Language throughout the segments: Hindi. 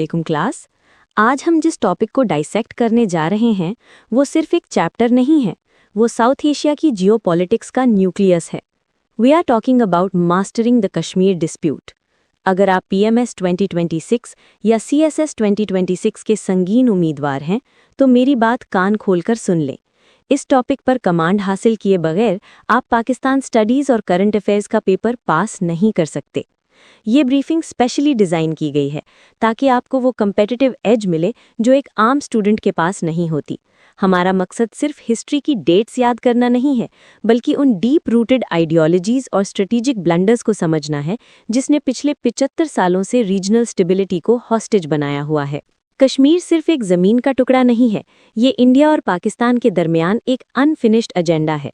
वालेकुम क्लास। आज हम जिस टॉपिक को डाइसेक्ट करने जा रहे हैं वो सिर्फ एक चैप्टर नहीं है, वो साउथ एशिया की जियोपॉलिटिक्स का न्यूक्लियस है। We are talking about mastering the Kashmir dispute. अगर आप पीएमएस 2026 या सीएसएस 2026 के संगीन उम्मीदवार हैं तो मेरी बात कान खोलकर सुन लें। इस टॉपिक पर कमांड हासिल किए बगैर आप पाकिस्तान स्टडीज़ और करंट अफेयर्स का पेपर पास नहीं कर सकते। ये ब्रीफिंग स्पेशली डिज़ाइन की गई है ताकि आपको वो कम्पेटिटिव एज मिले जो एक आम स्टूडेंट के पास नहीं होती। हमारा मकसद सिर्फ हिस्ट्री की डेट्स याद करना नहीं है, बल्कि उन डीप रूटेड आइडियोलॉजीज़ और स्ट्रेटेजिक ब्लंडर्स को समझना है जिसने पिछले 75 सालों से रीजनल स्टेबिलिटी को हॉस्टेज बनाया हुआ है। कश्मीर सिर्फ एक ज़मीन का टुकड़ा नहीं है, ये इंडिया और पाकिस्तान के दरमियान एक अनफिनिश्ड एजेंडा है।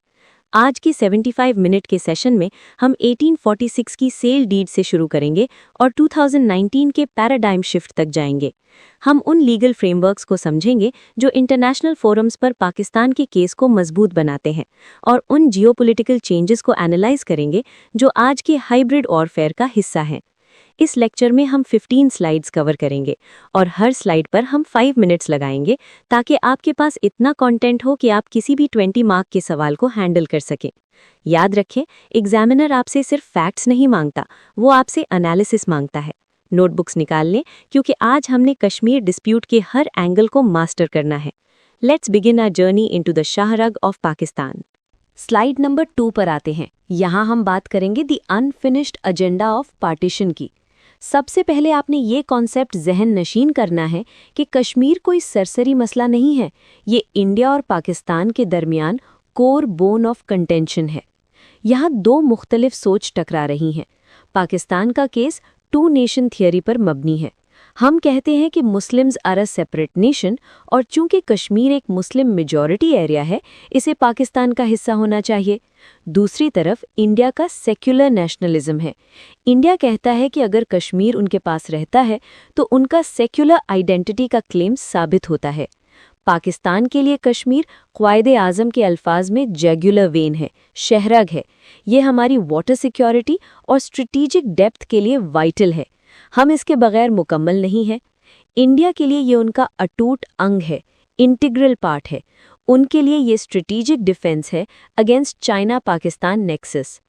आज के 75 मिनट के सेशन में हम 1846 की सेल डीड से शुरू करेंगे और 2019 के पैराडाइम शिफ्ट तक जाएंगे। हम उन लीगल फ्रेमवर्क्स को समझेंगे जो इंटरनेशनल फोरम्स पर पाकिस्तान के केस को मजबूत बनाते हैं और उन जियोपॉलिटिकल चेंजेस को एनालाइज करेंगे जो आज के हाइब्रिड वॉरफेयर का हिस्सा हैं। इस लेक्चर में हम 15 स्लाइड्स कवर करेंगे और हर स्लाइड पर हम 5 मिनट्स लगाएंगे ताकि आपके पास इतना कंटेंट हो कि आप किसी भी 20 मार्क के सवाल को हैंडल कर सकें। याद रखें, एग्जामिनर आपसे सिर्फ फैक्ट्स नहीं मांगता, वो आपसे एनालिसिस मांगता है। नोटबुक्स निकाल लें क्योंकि आज हमने कश्मीर डिस्प्यूट के हर एंगल को मास्टर करना है। Let's begin our journey into the शाहरग ऑफ पाकिस्तान। स्लाइड नंबर 2 पर आते हैं। यहाँ हम बात करेंगे the unfinished agenda of partition की। सबसे पहले आपने ये कॉन्सेप्ट जहन नशीन करना है कि कश्मीर कोई सरसरी मसला नहीं है, ये इंडिया और पाकिस्तान के दरमियान कोर बोन ऑफ कंटेंशन है। यहाँ दो मुख्तलिफ सोच टकरा रही हैं। पाकिस्तान का केस 2 नेशन थियरी पर मबनी है। हम कहते हैं कि Muslims are a separate nation और चूंकि कश्मीर एक मुस्लिम मेजॉरिटी एरिया है, इसे पाकिस्तान का हिस्सा होना चाहिए। दूसरी तरफ इंडिया का सेक्युलर नेशनलिज्म है। इंडिया कहता है कि अगर कश्मीर उनके पास रहता है तो उनका सेक्युलर आइडेंटिटी का क्लेम साबित होता है। पाकिस्तान के लिए कश्मीर क़्वाइद आज़म के अल्फाज में जैगुलर वेन है, शहरग है। ये हमारी वाटर सिक्योरिटी और स्ट्रेटेजिक डेप्थ के लिए वाइटल है। हम इसके बगैर मुकम्मल नहीं हैं। इंडिया के लिए ये उनका अटूट अंग है, इंटीग्रल पार्ट है। उनके लिए ये स्ट्रेटेजिक डिफेंस है against China Pakistan nexus.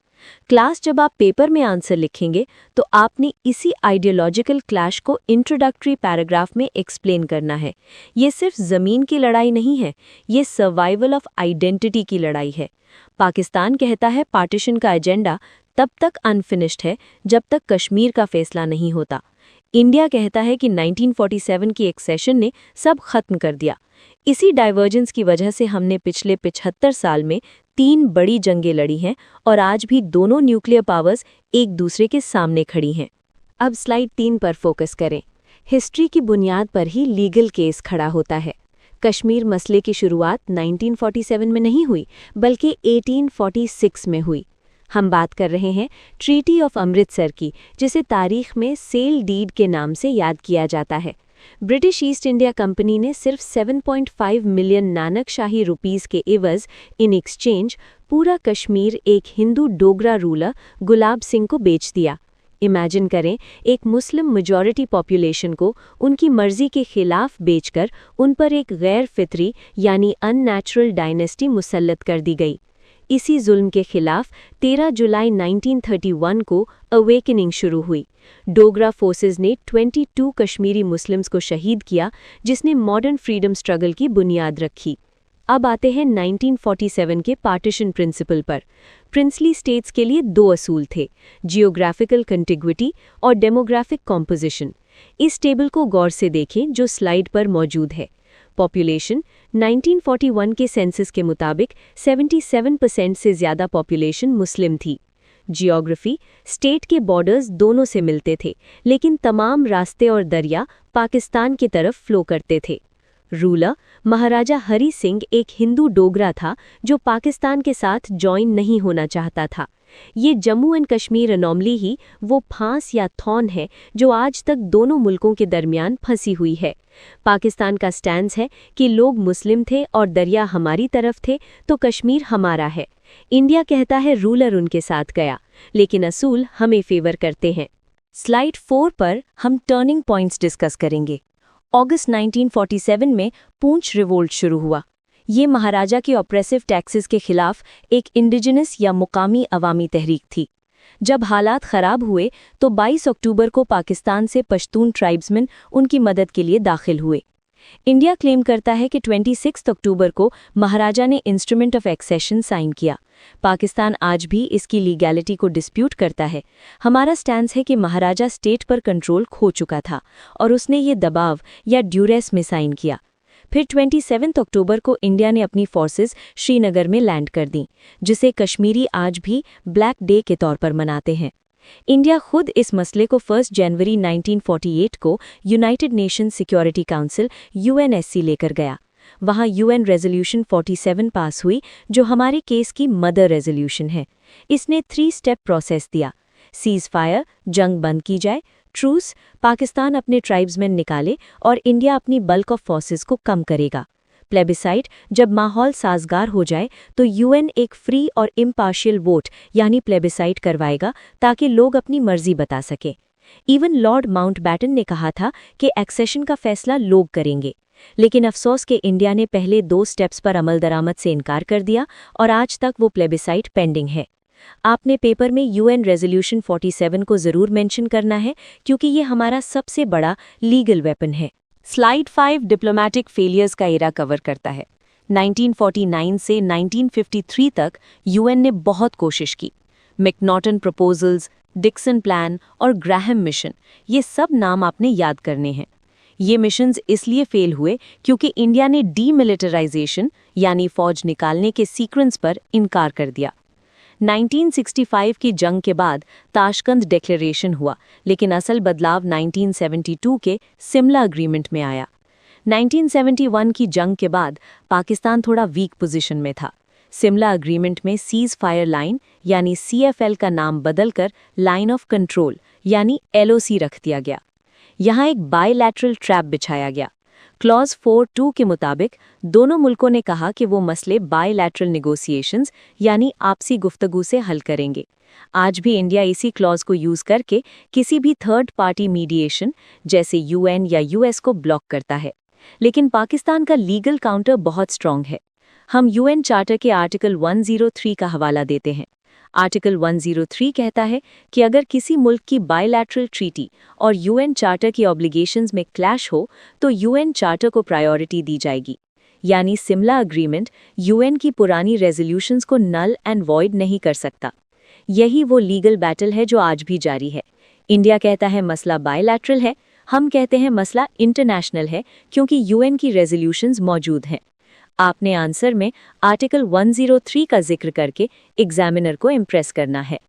Class जब आप पेपर में आंसर लिखेंगे तो आपने इसी आइडियोलॉजिकल क्लैश को इंट्रोडक्टरी पैराग्राफ में एक्सप्लेन करना है। ये सिर्फ ज़मीन की लड़ाई नहीं है, ये सर्वाइवल ऑफ आइडेंटिटी की लड़ाई है। पाकिस्तान कहता है पार्टीशन का एजेंडा तब तक अनफिनिश्ड है जब तक कश्मीर का फैसला नहीं होता। इंडिया कहता है कि 1947 की एक्सेशन ने सब खत्म कर दिया। इसी डाइवर्जेंस की वजह से हमने पिछले 75 साल में 3 बड़ी जंगें लड़ी हैं और आज भी दोनों न्यूक्लियर पावर्स एक दूसरे के सामने खड़ी हैं। अब स्लाइड 3 पर फोकस करें। हिस्ट्री की बुनियाद पर ही लीगल केस खड़ा होता है। कश्मीर मसले की शुरुआत 1947 में नहीं हुई बल्कि 1846 में हुई। हम बात कर रहे हैं ट्रीटी ऑफ अमृतसर की, जिसे तारीख में सेल डीड के नाम से याद किया जाता है। ब्रिटिश ईस्ट इंडिया कंपनी ने सिर्फ 7.5 मिलियन नानक शाही रुपीस के एवज इन एक्सचेंज पूरा कश्मीर एक हिंदू डोगरा रूलर गुलाब सिंह को बेच दिया। इमेजिन करें, एक मुस्लिम मेजॉरिटी पॉपुलेशन को उनकी मर्जी के खिलाफ बेचकर उन पर एक गैर फितरी यानी अननेचुरल डायनेस्टी मुसल्लत कर दी गई। इसी जुल्म के खिलाफ 13 जुलाई 1931 को अवेकनिंग शुरू हुई। डोगरा फोर्सेस ने 22 कश्मीरी मुस्लिम्स को शहीद किया, जिसने मॉडर्न फ्रीडम स्ट्रगल की बुनियाद रखी। अब आते हैं 1947 के पार्टीशन प्रिंसिपल पर। प्रिंसली स्टेट्स के लिए 2 असूल थे, जियोग्राफिकल कंटिग्विटी और डेमोग्राफिक कॉम्पोजिशन। इस टेबल को गौर से देखें जो स्लाइड पर मौजूद है। पॉपुलेशन 1941 के सेंसस के मुताबिक 77% से ज़्यादा पॉपुलेशन मुस्लिम थी। जियोग्राफी, स्टेट के बॉर्डर्स दोनों से मिलते थे, लेकिन तमाम रास्ते और दरिया पाकिस्तान की तरफ फ्लो करते थे। रूलर महाराजा हरी सिंह एक हिंदू डोगरा था जो पाकिस्तान के साथ जॉइन नहीं होना चाहता था। ये जम्मू एंड कश्मीर अनोमली ही वो फांस या थॉर्न है जो आज तक दोनों मुल्कों के दरमियान फंसी हुई है। पाकिस्तान का स्टैंस है कि लोग मुस्लिम थे और दरिया हमारी तरफ थे तो कश्मीर हमारा है। इंडिया कहता है रूलर उनके साथ गया, लेकिन असूल हमें फेवर करते हैं। स्लाइड 4 पर हम टर्निंग पॉइंट्स डिस्कस करेंगे। अगस्त 1947 में पूंछ रिवोल्ट शुरू हुआ। ये महाराजा के ऑप्रेसिव टैक्सेस के खिलाफ एक इंडिजिनस या मुकामी अवामी तहरीक थी। जब हालात खराब हुए तो 22 अक्टूबर को पाकिस्तान से पश्तून ट्राइब्समैन उनकी मदद के लिए दाखिल हुए। इंडिया क्लेम करता है कि 26 अक्टूबर को महाराजा ने इंस्ट्रूमेंट ऑफ एक्सेशन साइन किया। पाकिस्तान आज भी इसकी लीगैलिटी को डिस्प्यूट करता है। हमारा स्टैंस है कि महाराजा स्टेट पर कंट्रोल खो चुका था और उसने ये दबाव या ड्यूरेस में साइन किया। फिर 27 अक्टूबर को इंडिया ने अपनी फोर्सेस श्रीनगर में लैंड कर दी, जिसे कश्मीरी आज भी ब्लैक डे के तौर पर मनाते हैं। इंडिया खुद इस मसले को 1 जनवरी 1948 को United Nations security council UNSC लेकर गया। वहां UN रेजोल्यूशन 47 पास हुई, जो हमारे केस की मदर रेजोल्यूशन है। इसने 3 स्टेप प्रोसेस दिया। सीज फायर, जंग बंद की जाए; ट्रूस, पाकिस्तान अपने ट्राइब्समैन निकाले और इंडिया अपनी बल्क ऑफ फोर्सेस को कम करेगा; प्लेबिसाइट, जब माहौल साजगार हो जाए तो UN एक फ्री और इम्पार्शियल वोट यानी प्लेबिसाइट करवाएगा ताकि लोग अपनी मर्जी बता सके। इवन लॉर्ड माउंटबैटन ने कहा था कि एक्सेशन का फैसला लोग करेंगे, लेकिन अफसोस कि इंडिया ने पहले 2 स्टेप्स पर अमल दरामद से इनकार कर दिया और आज तक वो प्लेबिसाइट पेंडिंग है। आपने पेपर में UN रेजोल्यूशन 47 को ज़रूर मेंशन करना है, क्योंकि ये हमारा सबसे बड़ा लीगल वेपन है। स्लाइड 5 डिप्लोमैटिक फेलियर्स का एरा कवर करता है। 1949 से 1953 तक UN ने बहुत कोशिश की। मैकनॉटन प्रपोजल्स, डिक्सन प्लान और ग्राहम मिशन, ये सब नाम आपने याद करने हैं। ये मिशंस इसलिए फेल हुए क्योंकि इंडिया ने डीमिलिटराइजेशन यानी फौज निकालने के सीक्वेंस पर इनकार कर दिया। 1965 की जंग के बाद ताशकंद डिक्लेरेशन हुआ, लेकिन असल बदलाव 1972 के सिमला एग्रीमेंट में आया। 1971 की जंग के बाद पाकिस्तान थोड़ा वीक पोजीशन में था। सिमला एग्रीमेंट में सीज फायर लाइन यानी CFL का नाम बदलकर लाइन ऑफ कंट्रोल यानी LOC रख दिया गया। यहाँ एक बायलैटरल ट्रैप बिछाया गया। क्लॉज 4.2 के मुताबिक दोनों मुल्कों ने कहा कि वो मसले बायलैटरल नेगोशिएशंस यानी आपसी गुफ्तगू से हल करेंगे। आज भी इंडिया इसी क्लॉज को यूज करके किसी भी थर्ड पार्टी मीडिएशन जैसे UN या US को ब्लॉक करता है। लेकिन पाकिस्तान का लीगल काउंटर बहुत स्ट्रॉन्ग है। हम UN चार्टर के आर्टिकल 103 का हवाला देते हैं। आर्टिकल 103 कहता है कि अगर किसी मुल्क की बायलैटरल ट्रीटी और UN चार्टर की ऑब्लिगेशंस में क्लैश हो तो UN चार्टर को प्रायोरिटी दी जाएगी। यानी सिमला एग्रीमेंट UN की पुरानी रेजोल्यूशंस को नल एंड वॉइड नहीं कर सकता। यही वो लीगल बैटल है जो आज भी जारी है। इंडिया कहता है मसला बायलैटरल है, हम कहते हैं मसला इंटरनेशनल है, क्योंकि UN की रेजोल्यूशंस मौजूद हैं। आपने आंसर में आर्टिकल 103 का जिक्र करके एग्जामिनर को इम्प्रेस करना है।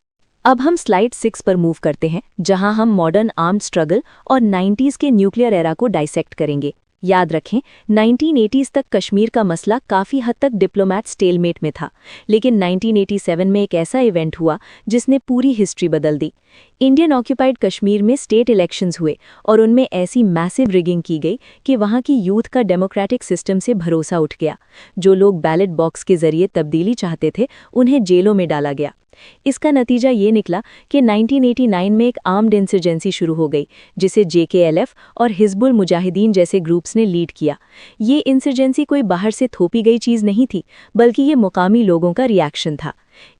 अब हम स्लाइड 6 पर मूव करते हैं, जहां हम मॉडर्न आर्म्ड स्ट्रगल और 90s के न्यूक्लियर एरा को डाइसेक्ट करेंगे। याद रखें, 1980s तक कश्मीर का मसला काफ़ी हद तक डिप्लोमैट स्टेलमेट में था, लेकिन 1987 में एक ऐसा इवेंट हुआ जिसने पूरी हिस्ट्री बदल दी। इंडियन ऑक्यूपाइड कश्मीर में स्टेट इलेक्शंस हुए और उनमें ऐसी मैसिव रिगिंग की गई कि वहां की यूथ का डेमोक्रेटिक सिस्टम से भरोसा उठ गया। जो लोग बैलेट बॉक्स के जरिए तब्दीली चाहते थे, उन्हें जेलों में डाला गया। इसका नतीजा ये निकला कि 1989 में एक आर्म्ड इंसर्जेंसी शुरू हो गई, जिसे JKLF और हिजबुल मुजाहिदीन जैसे ग्रुप्स ने लीड किया। ये इंसर्जेंसी कोई बाहर से थोपी गई चीज़ नहीं थी, बल्कि ये मुकामी लोगों का रिएक्शन था।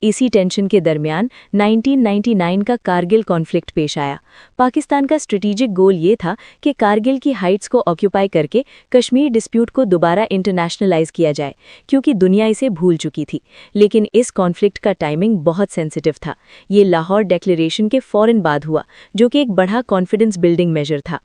इसी टेंशन के दरमियान 1999 का कारगिल कॉन्फ्लिक्ट पेश आया। पाकिस्तान का स्ट्रेटेजिक गोल ये था कि कारगिल की हाइट्स को ऑक्यूपाई करके कश्मीर डिस्प्यूट को दोबारा इंटरनेशनलाइज किया जाए, क्योंकि दुनिया इसे भूल चुकी थी। लेकिन इस कॉन्फ्लिक्ट का टाइमिंग बहुत सेंसिटिव था। ये लाहौर डिक्लेरेशन के फौरन बाद हुआ, जो कि एक बड़ा कॉन्फिडेंस बिल्डिंग मेजर था।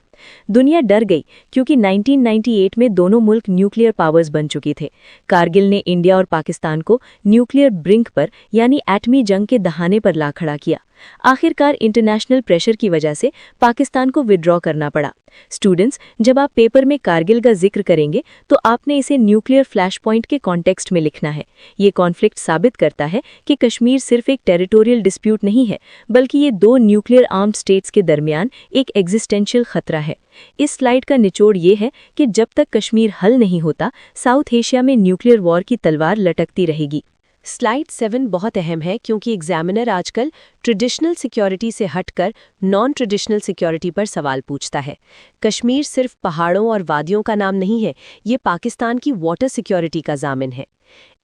दुनिया डर गई क्योंकि 1998 में दोनों मुल्क न्यूक्लियर पावर्स बन चुके थे। कारगिल ने इंडिया और पाकिस्तान को न्यूक्लियर ब्रिंक पर यानी एटमी जंग के दहाने पर ला खड़ा किया। आखिरकार इंटरनेशनल प्रेशर की वजह से पाकिस्तान को विड्रॉ करना पड़ा। स्टूडेंट्स, जब आप पेपर में कारगिल का जिक्र करेंगे तो आपने इसे न्यूक्लियर फ्लैश पॉइंट के कॉन्टेक्स्ट में लिखना है। ये कॉन्फ्लिक्ट साबित करता है कि कश्मीर सिर्फ एक टेरिटोरियल डिस्प्यूट नहीं है, बल्कि ये 2 न्यूक्लियर आर्म्ड स्टेट्स के दरमियान एक एग्जिस्टेंशियल खतरा है। इस स्लाइड का निचोड़ ये है कि जब तक कश्मीर हल नहीं होता, साउथ एशिया में न्यूक्लियर वॉर की तलवार लटकती रहेगी। स्लाइड 7 बहुत अहम है क्योंकि एग्जामिनर आजकल ट्रेडिशनल सिक्योरिटी से हटकर नॉन ट्रेडिशनल सिक्योरिटी पर सवाल पूछता है। कश्मीर सिर्फ पहाड़ों और वादियों का नाम नहीं है, ये पाकिस्तान की वाटर सिक्योरिटी का ज़ामिन है।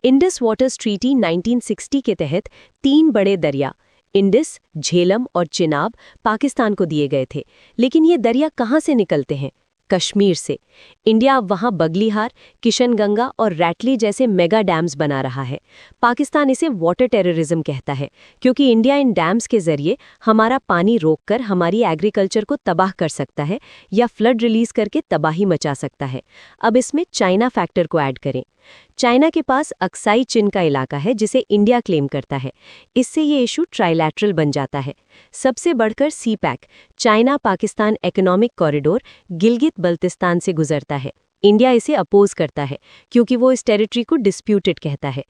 इंडस वाटर्स ट्रीटी 1960 के तहत 3 बड़े दरिया इंडस, झेलम और चिनाब पाकिस्तान को दिए गए थे, लेकिन ये दरिया कहाँ से निकलते हैं? कश्मीर से। इंडिया अब वहाँ बगलीहार, किशनगंगा और रैटली जैसे मेगा डैम्स बना रहा है। पाकिस्तान इसे वाटर टेररिज्म कहता है क्योंकि इंडिया इन डैम्स के जरिए हमारा पानी रोककर हमारी एग्रीकल्चर को तबाह कर सकता है या फ्लड रिलीज करके तबाही मचा सकता है। अब इसमें चाइना फैक्टर को ऐड करें। चाइना के पास अक्साई चिन का इलाका है जिसे इंडिया क्लेम करता है। इससे ये इशू ट्राइलैटरल बन जाता है। सबसे बढ़कर CPEC, China Pakistan economic corridor Gilgit Baltistan से गुजरता है। इंडिया इसे अपोज करता है क्योंकि वो इस टेरिटरी को डिस्प्यूटेड कहता है।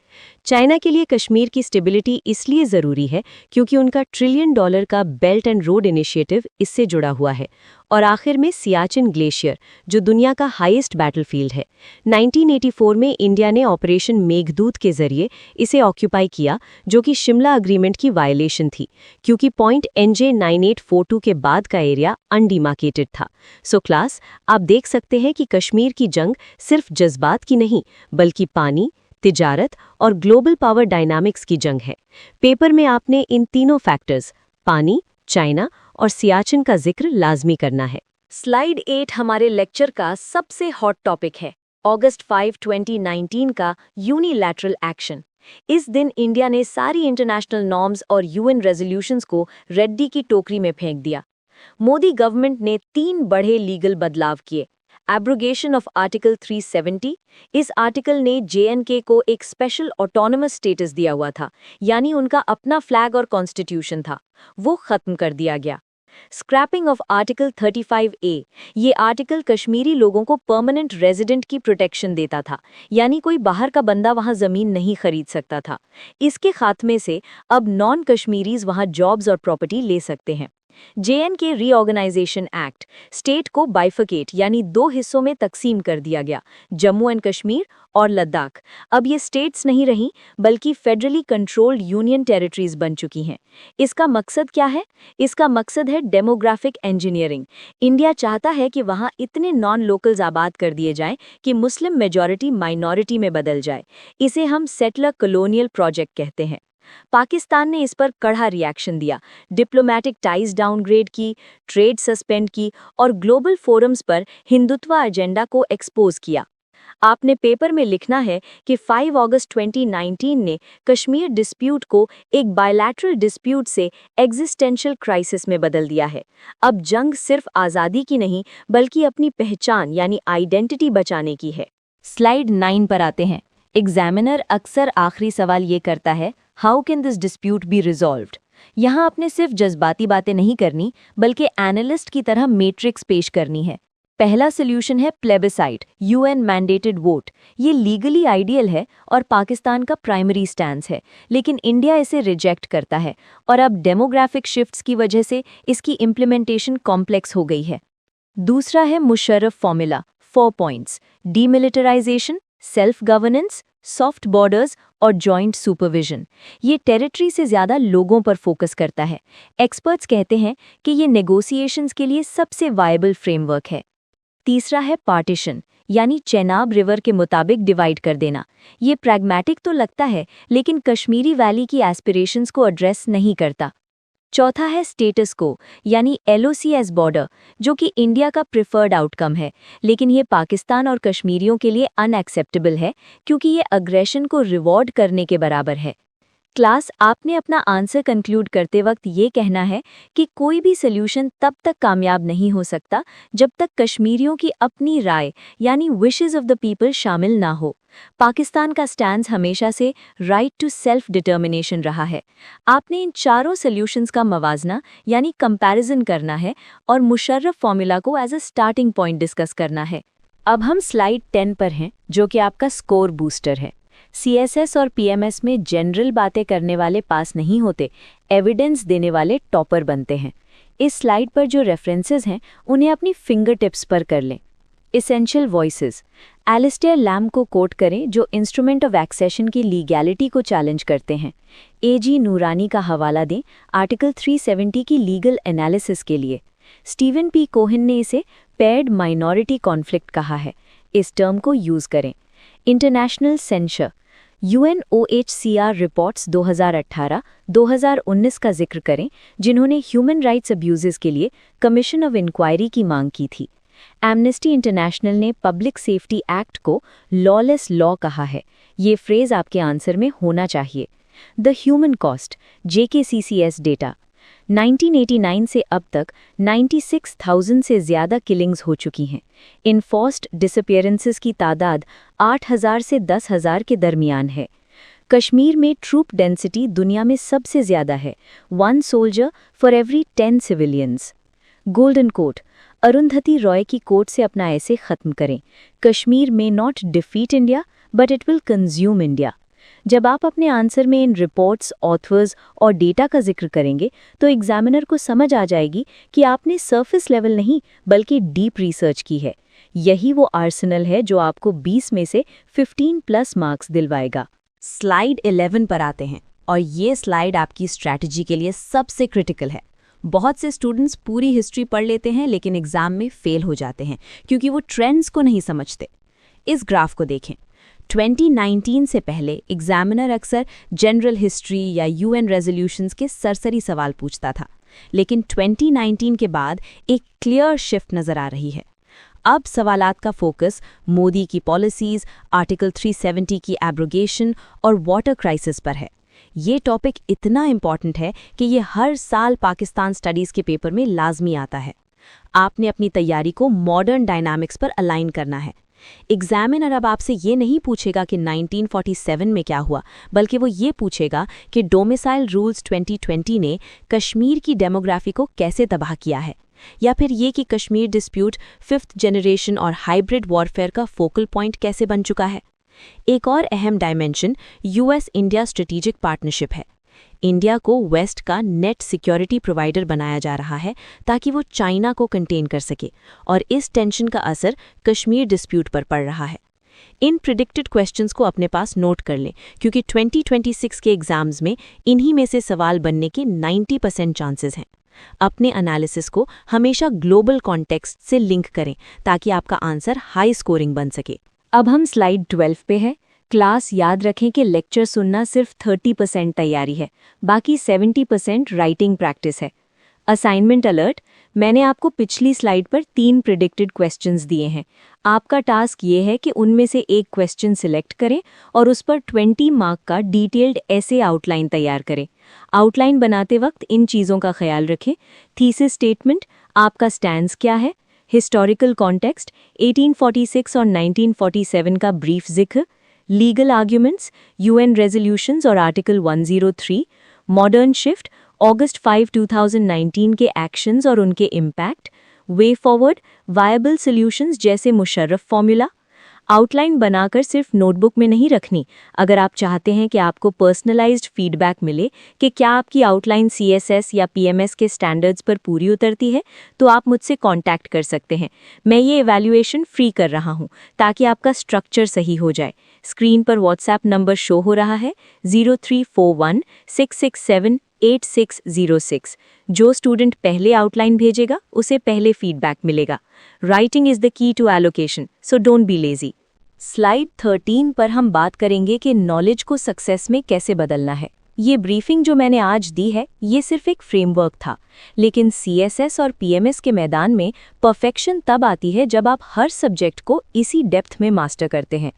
चाइना के लिए कश्मीर की स्टेबिलिटी इसलिए ज़रूरी है क्योंकि उनका $1 ट्रिलियन का बेल्ट एंड रोड इनिशिएटिव इससे जुड़ा हुआ है। और आखिर में सियाचिन ग्लेशियर, जो दुनिया का हाईएस्ट बैटलफील्ड है। 1984 में इंडिया ने ऑपरेशन मेघदूत के जरिए इसे ऑक्यूपाई किया, जो कि शिमला अग्रीमेंट की वायलेशन थी क्योंकि पॉइंट NJ 9842 के बाद का एरिया अनडिमार्केटेड था। सो क्लास, आप देख सकते हैं कि कश्मीर की जंग सिर्फ जज्बात की नहीं बल्कि पानी, तिजारत और ग्लोबल पावर डायनामिक्स की जंग है। पेपर में आपने इन तीनों फैक्टर्स पानी, चाइना और सियाचिन का जिक्र लाजमी करना है। स्लाइड 8 हमारे लेक्चर का सबसे हॉट टॉपिक है, अगस्त 5, 2019 का यूनिलैटरल एक्शन। इस दिन इंडिया ने सारी इंटरनेशनल नॉर्म्स और UN रेजोल्यूशंस को रेड्डी की टोकरी में फेंक दिया। मोदी गवर्नमेंट ने 3 बड़े लीगल बदलाव किए। एब्रोगेशन ऑफ आर्टिकल 370, इस आर्टिकल ने JNK को एक स्पेशल ऑटोनमस स्टेटस दिया हुआ था, यानी उनका अपना फ्लैग और कॉन्स्टिट्यूशन था, वो खत्म कर दिया गया। स्क्रैपिंग ऑफ आर्टिकल 35A, ये आर्टिकल कश्मीरी लोगों को परमानेंट रेजिडेंट की प्रोटेक्शन देता था, यानी कोई बाहर का बंदा वहां जमीन नहीं खरीद सकता था। इसके खात्मे से अब नॉन कश्मीरीज वहां जॉब्स और प्रॉपर्टी ले सकते हैं। JNK रीऑर्गेनाइजेशन एक्ट, स्टेट को बाइफिकेट यानी 2 हिस्सों में तकसीम कर दिया गया, जम्मू एंड कश्मीर और लद्दाख। अब ये स्टेट्स नहीं रहीं बल्कि फेडरली कंट्रोल्ड यूनियन टेरिटरीज बन चुकी हैं। इसका मकसद क्या है? इसका मकसद है डेमोग्राफिक इंजीनियरिंग। इंडिया चाहता है कि वहाँ इतने नॉन लोकल्स आबाद कर दिए जाएं कि मुस्लिम मेजॉरिटी माइनॉरिटी में बदल जाए। इसे हम सेटलर कॉलोनियल प्रोजेक्ट कहते हैं। पाकिस्तान ने इस पर कड़ा रिएक्शन दिया, डिप्लोमेटिक टाइज डाउनग्रेड की, ट्रेड सस्पेंड की और ग्लोबल फोरम्स पर हिंदुत्व एजेंडा को एक्सपोज किया। आपने पेपर में लिखना है कि 5 अगस्त 2019 ने कश्मीर डिस्प्यूट को एक बायलैटरल डिस्प्यूट से एग्जिस्टेंशियल क्राइसिस में बदल दिया है। अब जंग सिर्फ आज़ादी की नहीं बल्कि अपनी पहचान यानी आइडेंटिटी बचाने की है। स्लाइड 9 पर आते हैं। एग्जामिनर अक्सर आखिरी सवाल ये करता है, how can this dispute be resolved? यहाँ आपने सिर्फ जज्बाती बातें नहीं करनी बल्कि एनालिस्ट की तरह मैट्रिक्स पेश करनी है। पहला सोल्यूशन है प्लेबिसाइट, UN मैंडेटेड वोट। ये लीगली आइडियल है और पाकिस्तान का प्राइमरी स्टैंस है, लेकिन इंडिया इसे रिजेक्ट करता है और अब डेमोग्राफिक शिफ्ट्स की वजह से इसकी इम्प्लीमेंटेशन कॉम्प्लेक्स हो गई है। दूसरा है Musharraf formula, 4 points, demilitarisation, self governance, soft borders और जॉइंट सुपरविजन। ये टेरिटरी से ज़्यादा लोगों पर फोकस करता है। एक्सपर्ट्स कहते हैं कि ये नेगोशिएशंस के लिए सबसे वायबल फ्रेमवर्क है। तीसरा है पार्टीशन, यानी चेनाब रिवर के मुताबिक डिवाइड कर देना। ये प्रैग्मैटिक तो लगता है लेकिन कश्मीरी वैली की एस्पिरेशंस को एड्रेस नहीं करता। चौथा है स्टेटस को, यानी LOCS बॉर्डर, जो कि इंडिया का प्रिफर्ड आउटकम है, लेकिन ये पाकिस्तान और कश्मीरियों के लिए अनएक्सेप्टेबल है क्योंकि ये अग्रेशन को रिवॉर्ड करने के बराबर है। क्लास, आपने अपना आंसर कंक्लूड करते वक्त ये कहना है कि कोई भी सोल्यूशन तब तक कामयाब नहीं हो सकता जब तक कश्मीरियों की अपनी राय यानी विशेस ऑफ द पीपल शामिल ना हो। पाकिस्तान का स्टैंस हमेशा से राइट टू सेल्फ डिटर्मिनेशन रहा है। आपने इन चारों सोल्यूशंस का मवाजना यानी कंपैरिजन करना है और मुशर्रफ फॉर्मूला को as a starting point discuss करना है। अब हम स्लाइड 10 पर हैं, जो कि आपका स्कोर बूस्टर है। CSS और PMS में जनरल बातें करने वाले पास नहीं होते, एविडेंस देने वाले टॉपर बनते हैं। इस स्लाइड पर जो रेफरेंसेस हैं उन्हें अपनी फिंगर टिप्स पर कर लें। एसेंशियल वॉइसेस, एलिस्टेयर लैम को कोट करें जो इंस्ट्रूमेंट ऑफ एक्सेशन की लीगैलिटी को चैलेंज करते हैं। एजी नूरानी का हवाला दें आर्टिकल 370 की लीगल एनालिसिस के लिए। स्टीवन पी कोहेन ने इसे पेयर्ड माइनॉरिटी कॉन्फ्लिक्ट कहा है। इस टर्म को यूज करें। इंटरनेशनल सेंसर UNOHCR रिपोर्ट्स 2018-2019 का जिक्र करें जिन्होंने ह्यूमन राइट्स अब्यूजेस के लिए कमीशन ऑफ इंक्वायरी की मांग की थी। एमनेस्टी इंटरनेशनल ने पब्लिक सेफ्टी एक्ट को लॉलेस लॉ कहा है। ये फ्रेज आपके आंसर में होना चाहिए। The human cost JKCCS data 1989 से अब तक 96,000 से ज़्यादा किलिंग्स हो चुकी हैं। इनफोर्स्ड डिसअपीयरेंसेस की तादाद 8,000 से 10,000 के दरमियान है। कश्मीर में ट्रूप डेंसिटी दुनिया में सबसे ज़्यादा है, 1 soldier for every 10 civilians. Golden quote Arundhati Roy की कोट से अपना ऐसे ख़त्म करें। कश्मीर में not defeat India but it will consume India. जब आप अपने आंसर में इन रिपोर्ट्स, ऑथर्स और डेटा का जिक्र करेंगे तो एग्जामिनर को समझ आ जाएगी कि आपने सरफेस लेवल नहीं बल्कि डीप रिसर्च की है। यही वो आर्सेनल है जो आपको 20 में से 15+ मार्क्स दिलवाएगा। स्लाइड 11 पर आते हैं और ये स्लाइड आपकी स्ट्रैटेजी के लिए सबसे क्रिटिकल है। बहुत से स्टूडेंट्स पूरी हिस्ट्री पढ़ लेते हैं लेकिन एग्जाम में फेल हो जाते हैं क्योंकि वो ट्रेंड्स को नहीं समझते। इस ग्राफ को देखें। 2019 से पहले एग्जामिनर अक्सर जनरल हिस्ट्री या UN रेजोल्यूशंस के सरसरी सवाल पूछता था, लेकिन 2019 के बाद एक क्लियर शिफ्ट नज़र आ रही है। अब सवालात का फोकस मोदी की पॉलिसीज़, आर्टिकल 370 की एब्रोगेशन और वाटर क्राइसिस पर है। ये टॉपिक इतना इम्पॉर्टेंट है कि ये हर साल पाकिस्तान स्टडीज़ के पेपर में लाजमी आता है। आपने अपनी तैयारी को मॉडर्न डायनामिक्स पर अलाइन करना है। एग्जामिनर अब आपसे ये नहीं पूछेगा कि 1947 में क्या हुआ, बल्कि वो ये पूछेगा कि डोमिसाइल रूल्स 2020 ने कश्मीर की डेमोग्राफी को कैसे तबाह किया है, या फिर ये कि कश्मीर डिस्प्यूट 5th जनरेशन और हाइब्रिड वॉरफेयर का फोकल पॉइंट कैसे बन चुका है। एक और अहम dimension US India strategic partnership है। इंडिया को वेस्ट का नेट सिक्योरिटी प्रोवाइडर बनाया जा रहा है ताकि वो चाइना को कंटेन कर सके, और इस टेंशन का असर कश्मीर डिस्प्यूट पर पड़ रहा है। इन प्रिडिक्टेड क्वेश्चंस को अपने पास नोट कर लें क्योंकि 2026 के एग्जाम्स में इन्हीं में से सवाल बनने के 90% चांसेस हैं। अपने एनालिसिस को हमेशा ग्लोबल कॉन्टेक्स्ट से लिंक करें ताकि आपका आंसर हाई स्कोरिंग बन सके। अब हम स्लाइड 12 पे है। क्लास याद रखें कि लेक्चर सुनना सिर्फ 30% तैयारी है, बाकी 70% राइटिंग प्रैक्टिस है। असाइनमेंट अलर्ट, मैंने आपको पिछली स्लाइड पर 3 प्रिडिक्टेड क्वेश्चंस दिए हैं। आपका टास्क ये है कि उनमें से एक क्वेश्चन सिलेक्ट करें और उस पर 20 मार्क का डिटेल्ड ऐसे आउटलाइन तैयार करें। आउटलाइन बनाते वक्त इन चीज़ों का ख्याल रखें। थीसिस स्टेटमेंट, आपका स्टैंस क्या है, हिस्टोरिकल कॉन्टेक्स्ट, 1846 और 1947 का ब्रीफ जिक्र, लीगल आर्ग्यूमेंट्स, UN रेजोल्यूशंस और आर्टिकल 103, मॉडर्न शिफ्ट, अगस्त 5, 2019 के एक्शंस और उनके impact, way forward, viable solutions जैसे मुशर्रफ फॉर्मूला। आउटलाइन बनाकर सिर्फ नोटबुक में नहीं रखनी। अगर आप चाहते हैं कि आपको पर्सनलाइज्ड फीडबैक मिले कि क्या आपकी आउटलाइन CSS या PMS के स्टैंडर्ड्स पर पूरी उतरती है, तो आप मुझसे कांटेक्ट कर सकते हैं। मैं ये इवैल्यूएशन फ्री कर रहा हूँ ताकि आपका स्ट्रक्चर सही हो जाए। स्क्रीन पर WhatsApp नंबर शो हो रहा है 0341667806। जो स्टूडेंट पहले आउटलाइन भेजेगा उसे पहले फीडबैक मिलेगा। Writing is the key to allocation, so don't be lazy. Slide 13 पर हम बात करेंगे कि नॉलेज को सक्सेस में कैसे बदलना है। ये ब्रीफिंग जो मैंने आज दी है ये सिर्फ एक फ्रेमवर्क था, लेकिन CSS और PMS के मैदान में परफेक्शन तब आती है जब आप हर सब्जेक्ट को इसी डेप्थ में मास्टर करते हैं।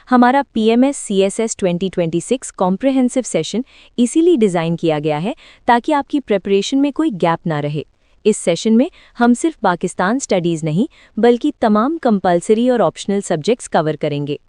हमारा PMS CSS 2026 कॉम्प्रिहेंसिव सेशन इसीलिए डिज़ाइन किया गया है ताकि आपकी प्रिपरेशन में कोई गैप ना रहे। इस सेशन में हम सिर्फ पाकिस्तान स्टडीज़ नहीं बल्कि तमाम कंपल्सरी और ऑप्शनल सब्जेक्ट्स कवर करेंगे।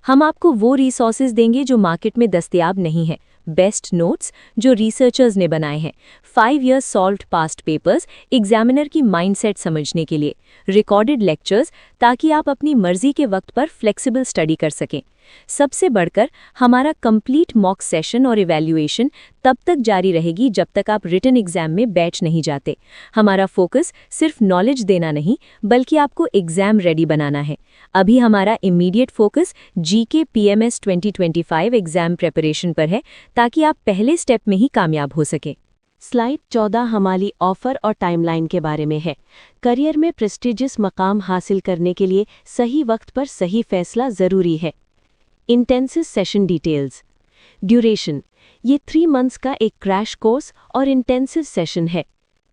हम आपको वो रिसोर्सेज देंगे जो मार्केट में दस्तयाब नहीं है, बेस्ट नोट्स जो रिसर्चर्स ने बनाए हैं, 5 years solved past papers examiner की माइंडसेट समझने के लिए, रिकॉर्डेड लेक्चर्स ताकि आप अपनी मर्जी के वक्त पर फ्लेक्सिबल स्टडी कर सकें, सबसे बढ़कर हमारा कंप्लीट मॉक सेशन और इवैल्यूएशन तब तक जारी रहेगी जब तक आप रिटन एग्जाम में बैठ नहीं जाते। हमारा फोकस सिर्फ नॉलेज देना नहीं बल्कि आपको एग्जाम रेडी बनाना है। अभी हमारा immediate focus GK PMS 2025 exam preparation पर है ताकि आप पहले स्टेप में ही कामयाब हो सके। स्लाइड 14 हमारी ऑफर और टाइमलाइन के बारे में है। करियर में प्रेस्टिजियस मकाम हासिल करने के लिए सही वक्त पर सही फैसला ज़रूरी है। Intensive session details. ड्यूरेशन, ये 3 मंथ्स का एक क्रैश कोर्स और इंटेंसिव सेशन है।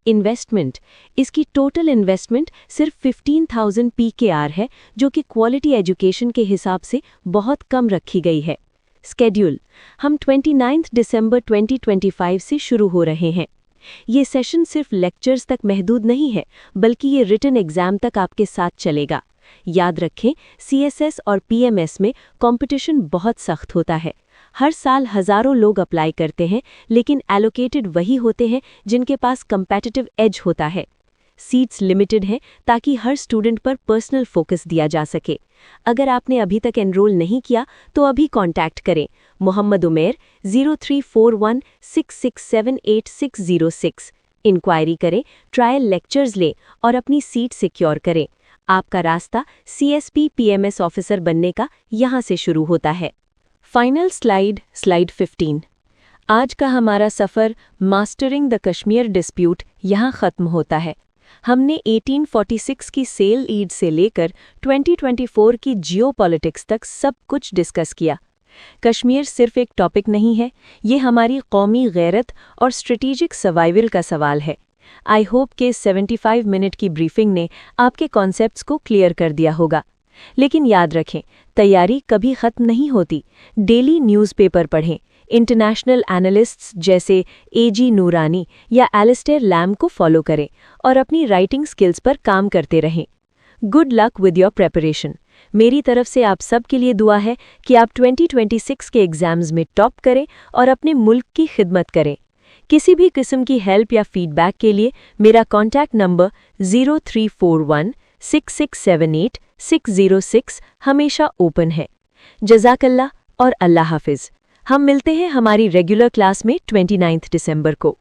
इन्वेस्टमेंट, इसकी टोटल इन्वेस्टमेंट सिर्फ 15,000 PKR है, जो कि क्वालिटी एजुकेशन के हिसाब से बहुत कम रखी गई है। स्केड्यूल, हम 29 दिसंबर 2025 से शुरू हो रहे हैं। ये सेशन सिर्फ लेक्चर्स तक महदूद नहीं है बल्कि ये रिटन एग्जाम तक आपके साथ चलेगा। याद रखें, CSS और PMS में कंपटीशन बहुत सख्त होता है। हर साल हज़ारों लोग अप्लाई करते हैं लेकिन एलोकेटेड वही होते हैं जिनके पास कम्पैटिटिव एज होता है। सीट्स लिमिटेड हैं ताकि हर स्टूडेंट पर पर्सनल फोकस दिया जा सके। अगर आपने अभी तक एनरोल नहीं किया तो अभी कांटेक्ट करें मोहम्मद उमेर 034166780606। इंक्वायरी करें, ट्रायल लेक्चर्स लें और अपनी सीट सिक्योर करें। आपका रास्ता CSP PMS ऑफिसर बनने का यहाँ से शुरू होता है। Final slide 15। आज का हमारा सफ़र मास्टरिंग द कश्मीर डिस्प्यूट यहाँ ख़त्म होता है। हमने 1846 की सेल ईड से लेकर 2024 की जियोपॉलिटिक्स तक सब कुछ डिस्कस किया। कश्मीर सिर्फ एक टॉपिक नहीं है, ये हमारी कौमी गैरत और स्ट्रेटेजिक सर्वाइवल का सवाल है। आई होप के 75 मिनट की ब्रीफिंग ने आपके कॉन्सेप्ट्स को क्लियर कर दिया होगा। लेकिन याद रखें, तैयारी कभी ख़त्म नहीं होती। डेली न्यूज़पेपर पढ़ें, इंटरनेशनल एनालिस्ट्स जैसे AG नूरानी या एलिस्टेयर लैम को फॉलो करें और अपनी राइटिंग स्किल्स पर काम करते रहें। Good luck with your preparation. मेरी तरफ से आप सब के लिए दुआ है कि आप 2026 के एग्जाम्स में टॉप करें और अपने मुल्क की खिदमत करें। किसी भी किस्म की हेल्प या फीडबैक के लिए मेरा कॉन्टैक्ट नंबर 03416678 606 हमेशा ओपन है। जज़ाकल्लाह और अल्लाह हाफिज़। हम मिलते हैं हमारी रेगुलर क्लास में 29 दिसंबर को।